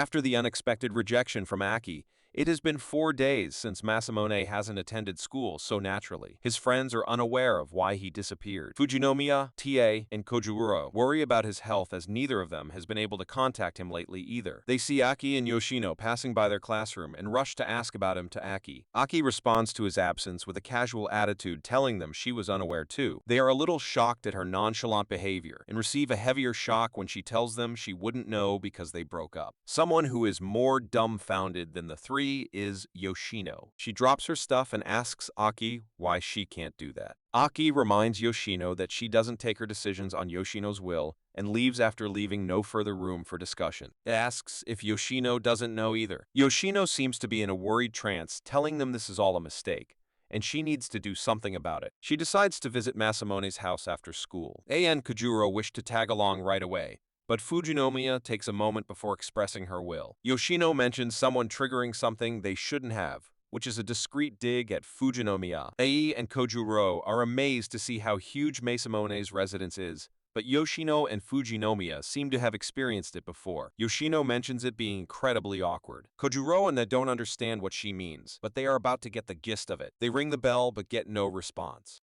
After the unexpected rejection from Aki, it has been 4 days since Masamune hasn't attended school so naturally. His friends are unaware of why he disappeared. Fujinomiya, Ta, and Kojuro worry about his health as neither of them has been able to contact him lately either. They see Aki and Yoshino passing by their classroom and rush to ask about him to Aki. Aki responds to his absence with a casual attitude, telling them she was unaware too. They are a little shocked at her nonchalant behavior and receive a heavier shock when she tells them she wouldn't know because they broke up. Someone who is more dumbfounded than the three is Yoshino. She drops her stuff and asks Aki why she can't do that. Aki reminds Yoshino that she doesn't take her decisions on Yoshino's will and leaves after leaving no further room for discussion. It asks if Yoshino doesn't know either. Yoshino seems to be in a worried trance, telling them this is all a mistake, and she needs to do something about it. She decides to visit Masamune's house after school. A and Kojuro wish to tag along right away, but Fujinomiya takes a moment before expressing her will. Yoshino mentions someone triggering something they shouldn't have, which is a discreet dig at Fujinomiya. Ai and Kojuro are amazed to see how huge Masamune's residence is, but Yoshino and Fujinomiya seem to have experienced it before. Yoshino mentions it being incredibly awkward. Kojuro and they don't understand what she means, but they are about to get the gist of it. They ring the bell but get no response.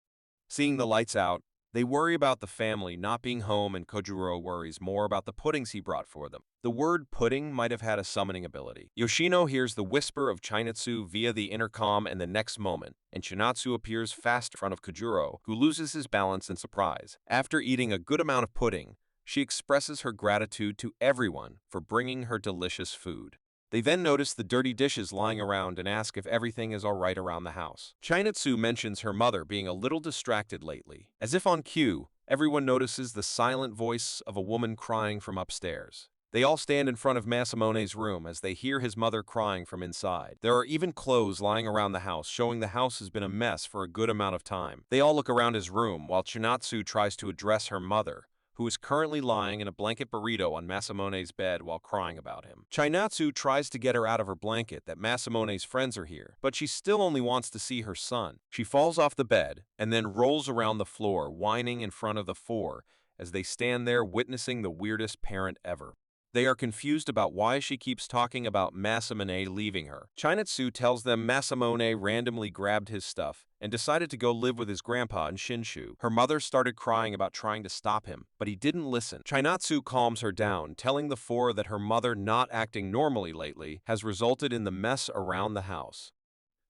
Seeing the lights out, they worry about the family not being home, and Kojuro worries more about the puddings he brought for them. The word pudding might have had a summoning ability. Yoshino hears the whisper of Chinatsu via the intercom in the next moment, and Chinatsu appears fast in front of Kojuro, who loses his balance in surprise. After eating a good amount of pudding, she expresses her gratitude to everyone for bringing her delicious food. They then notice the dirty dishes lying around and ask if everything is alright around the house. Chinatsu mentions her mother being a little distracted lately. As if on cue, everyone notices the silent voice of a woman crying from upstairs. They all stand in front of Masamune's room as they hear his mother crying from inside. There are even clothes lying around the house, showing the house has been a mess for a good amount of time. They all look around his room while Chinatsu tries to address her mother, who is currently lying in a blanket burrito on Masamune's bed while crying about him. Chinatsu tries to get her out of her blanket that Masamune's friends are here, but she still only wants to see her son. She falls off the bed and then rolls around the floor, whining in front of the four as they stand there witnessing the weirdest parent ever. They are confused about why she keeps talking about Masamune leaving her. Chinatsu tells them Masamune randomly grabbed his stuff and decided to go live with his grandpa in Shinshu. Her mother started crying about trying to stop him, but he didn't listen. Chinatsu calms her down, telling the four that her mother not acting normally lately has resulted in the mess around the house.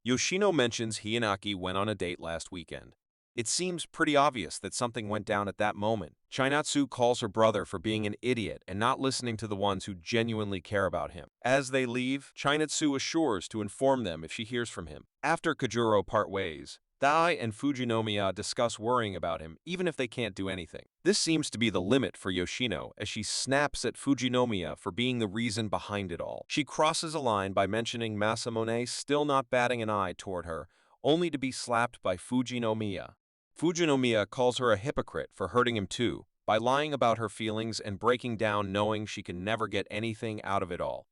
Yoshino mentions he and Aki went on a date last weekend. It seems pretty obvious that something went down at that moment. Chinatsu calls her brother for being an idiot and not listening to the ones who genuinely care about him. As they leave, Chinatsu assures to inform them if she hears from him. After Kojuro part ways, Dai and Fujinomiya discuss worrying about him even if they can't do anything. This seems to be the limit for Yoshino as she snaps at Fujinomiya for being the reason behind it all. She crosses a line by mentioning Masamune still not batting an eye toward her, only to be slapped by Fujinomiya. Fujinomiya calls her a hypocrite for hurting him too, by lying about her feelings and breaking down knowing she can never get anything out of it all.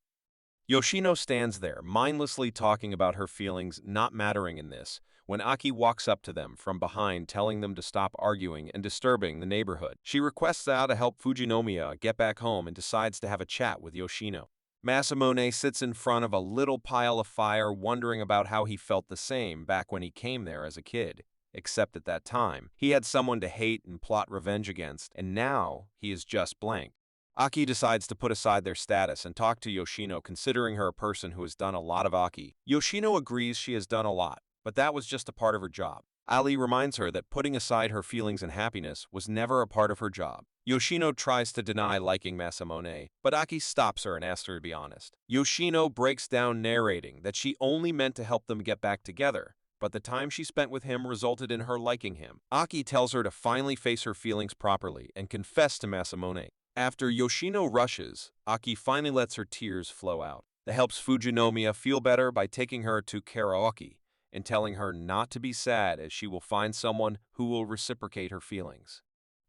Yoshino stands there, mindlessly talking about her feelings not mattering in this, when Aki walks up to them from behind telling them to stop arguing and disturbing the neighborhood. She requests Ao to help Fujinomiya get back home and decides to have a chat with Yoshino. Masamune sits in front of a little pile of fire wondering about how he felt the same back when he came there as a kid. Except at that time, he had someone to hate and plot revenge against, and now he is just blank. Aki decides to put aside their status and talk to Yoshino, considering her a person who has done a lot of Aki. Yoshino agrees she has done a lot, but that was just a part of her job. Ali reminds her that putting aside her feelings and happiness was never a part of her job. Yoshino tries to deny liking Masamune, but Aki stops her and asks her to be honest. Yoshino breaks down narrating that she only meant to help them get back together, but the time she spent with him resulted in her liking him. Aki tells her to finally face her feelings properly and confess to Masamune. After Yoshino rushes, Aki finally lets her tears flow out. That helps Fujinomiya feel better by taking her to karaoke and telling her not to be sad as she will find someone who will reciprocate her feelings.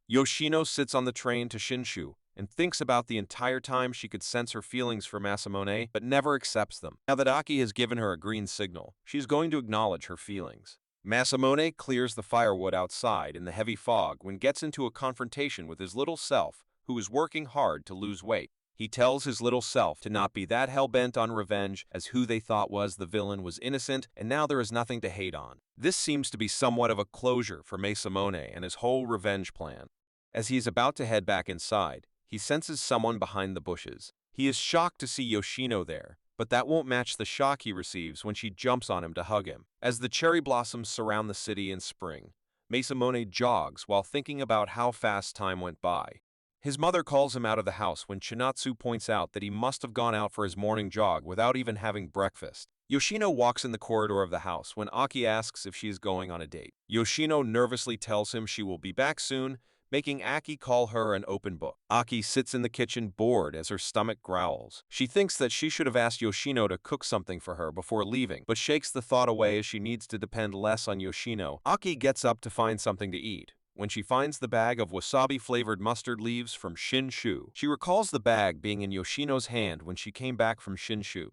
Yoshino sits on the train to Shinshu and thinks about the entire time she could sense her feelings for Masamune, but never accepts them. Now that Aki has given her a green signal, she is going to acknowledge her feelings. Masamune clears the firewood outside in the heavy fog when gets into a confrontation with his little self, who is working hard to lose weight. He tells his little self to not be that hell-bent on revenge, as who they thought was the villain was innocent and now there is nothing to hate on. This seems to be somewhat of a closure for Masamune and his whole revenge plan. As he is about to head back inside, he senses someone behind the bushes. He is shocked to see Yoshino there, but that won't match the shock he receives when she jumps on him to hug him. As the cherry blossoms surround the city in spring, Masamune jogs while thinking about how fast time went by. His mother calls him out of the house when Chinatsu points out that he must have gone out for his morning jog without even having breakfast. Yoshino walks in the corridor of the house when Aki asks if she is going on a date. Yoshino nervously tells him she will be back soon, making Aki call her an open book. Aki sits in the kitchen bored as her stomach growls. She thinks that she should have asked Yoshino to cook something for her before leaving, but shakes the thought away as she needs to depend less on Yoshino. Aki gets up to find something to eat. When she finds the bag of wasabi-flavored mustard leaves from Shinshu, she recalls the bag being in Yoshino's hand when she came back from Shinshu.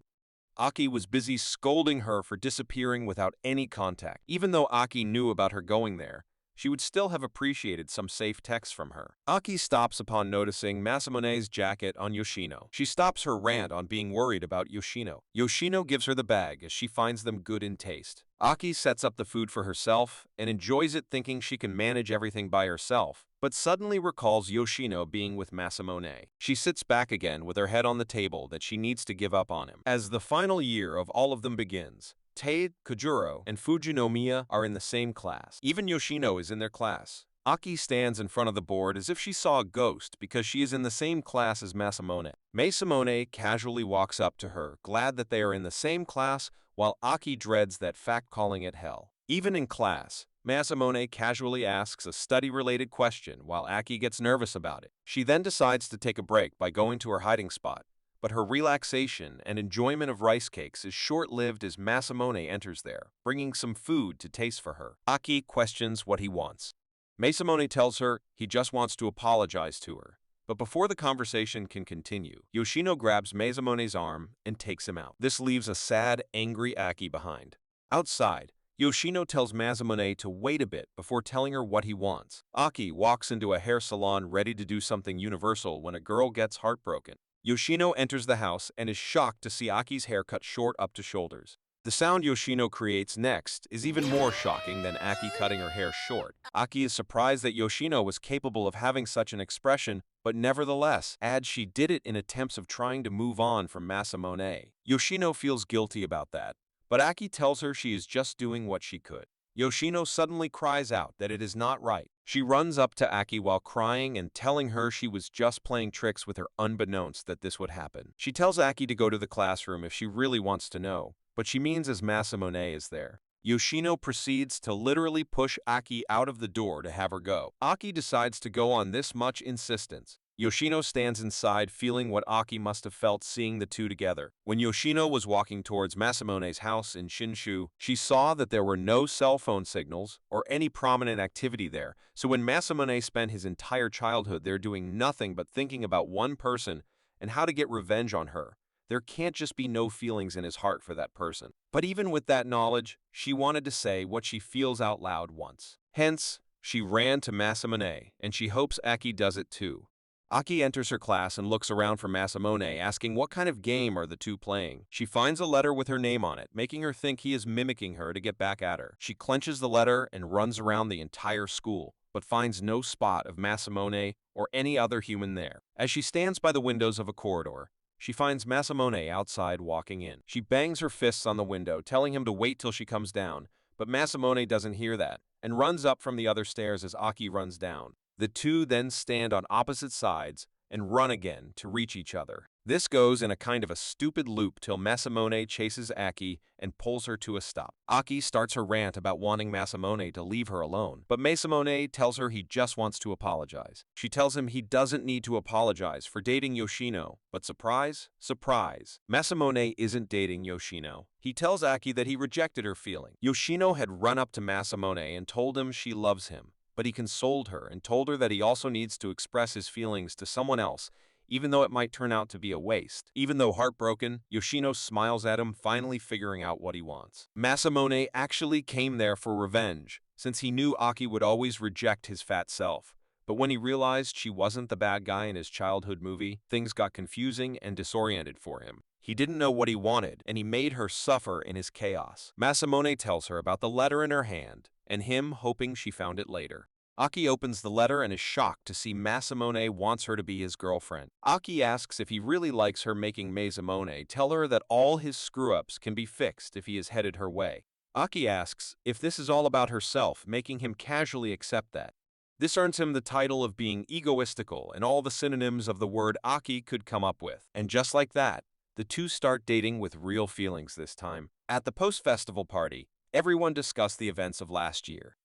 Aki was busy scolding her for disappearing without any contact. Even though Aki knew about her going there, she would still have appreciated some safe texts from her. Aki stops upon noticing Masamune's jacket on Yoshino. She stops her rant on being worried about Yoshino. Yoshino gives her the bag as she finds them good in taste. Aki sets up the food for herself and enjoys it thinking she can manage everything by herself, but suddenly recalls Yoshino being with Masamune. She sits back again with her head on the table that she needs to give up on him. As the final year of all of them begins, Tae, Kojuro, and Fujinomiya are in the same class. Even Yoshino is in their class. Aki stands in front of the board as if she saw a ghost because she is in the same class as Masamune. Masamune casually walks up to her, glad that they are in the same class, while Aki dreads that fact, calling it hell. Even in class, Masamune casually asks a study-related question while Aki gets nervous about it. She then decides to take a break by going to her hiding spot, but her relaxation and enjoyment of rice cakes is short-lived as Masamune enters there, bringing some food to taste for her. Aki questions what he wants. Masamune tells her he just wants to apologize to her. But before the conversation can continue, Yoshino grabs Masamune's arm and takes him out. This leaves a sad, angry Aki behind. Outside, Yoshino tells Masamune to wait a bit before telling her what he wants. Aki walks into a hair salon ready to do something universal when a girl gets heartbroken. Yoshino enters the house and is shocked to see Aki's hair cut short up to shoulders. The sound Yoshino creates next is even more shocking than Aki cutting her hair short. Aki is surprised that Yoshino was capable of having such an expression, but nevertheless adds she did it in attempts of trying to move on from Masamune. Yoshino feels guilty about that, but Aki tells her she is just doing what she could. Yoshino suddenly cries out that it is not right. She runs up to Aki while crying and telling her she was just playing tricks with her unbeknownst that this would happen. She tells Aki to go to the classroom if she really wants to know, but she means as Masamune is there. Yoshino proceeds to literally push Aki out of the door to have her go. Aki decides to go on this much insistence. Yoshino stands inside feeling what Aki must have felt seeing the two together. When Yoshino was walking towards Masamune's house in Shinshu, she saw that there were no cell phone signals or any prominent activity there, so when Masamune spent his entire childhood there doing nothing but thinking about one person and how to get revenge on her, there can't just be no feelings in his heart for that person. But even with that knowledge, she wanted to say what she feels out loud once. Hence, she ran to Masamune, and she hopes Aki does it too. Aki enters her class and looks around for Masamune, asking what kind of game are the two playing. She finds a letter with her name on it, making her think he is mimicking her to get back at her. She clenches the letter and runs around the entire school, but finds no spot of Masamune or any other human there. As she stands by the windows of a corridor, she finds Masamune outside walking in. She bangs her fists on the window, telling him to wait till she comes down, but Masamune doesn't hear that, and runs up from the other stairs as Aki runs down. The two then stand on opposite sides and run again to reach each other. This goes in a kind of a stupid loop till Masamune chases Aki and pulls her to a stop. Aki starts her rant about wanting Masamune to leave her alone, but Masamune tells her he just wants to apologize. She tells him he doesn't need to apologize for dating Yoshino, but surprise, surprise, Masamune isn't dating Yoshino. He tells Aki that he rejected her feeling. Yoshino had run up to Masamune and told him she loves him, but he consoled her and told her that he also needs to express his feelings to someone else, even though it might turn out to be a waste. Even though heartbroken, Yoshino smiles at him, finally figuring out what he wants. Masamune actually came there for revenge, since he knew Aki would always reject his fat self, But when he realized she wasn't the bad guy in his childhood movie, things got confusing and disoriented for him. He didn't know what he wanted, and he made her suffer in his chaos. Masamune tells her about the letter in her hand, and him hoping she found it later. Aki opens the letter and is shocked to see Masamune wants her to be his girlfriend. Aki asks if he really likes her, making Masamune tell her that all his screw-ups can be fixed if he is headed her way. Aki asks if this is all about herself, making him casually accept that. This earns him the title of being egoistical and all the synonyms of the word Aki could come up with. And just like that, the two start dating with real feelings this time. At the post-festival party, everyone discussed the events of last year.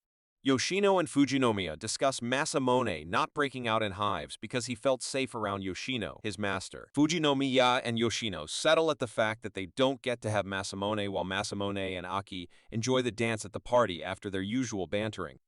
Yoshino and Fujinomiya discuss Masamune not breaking out in hives because he felt safe around Yoshino, his master. Fujinomiya and Yoshino settle at the fact that they don't get to have Masamune, while Masamune and Aki enjoy the dance at the party after their usual bantering.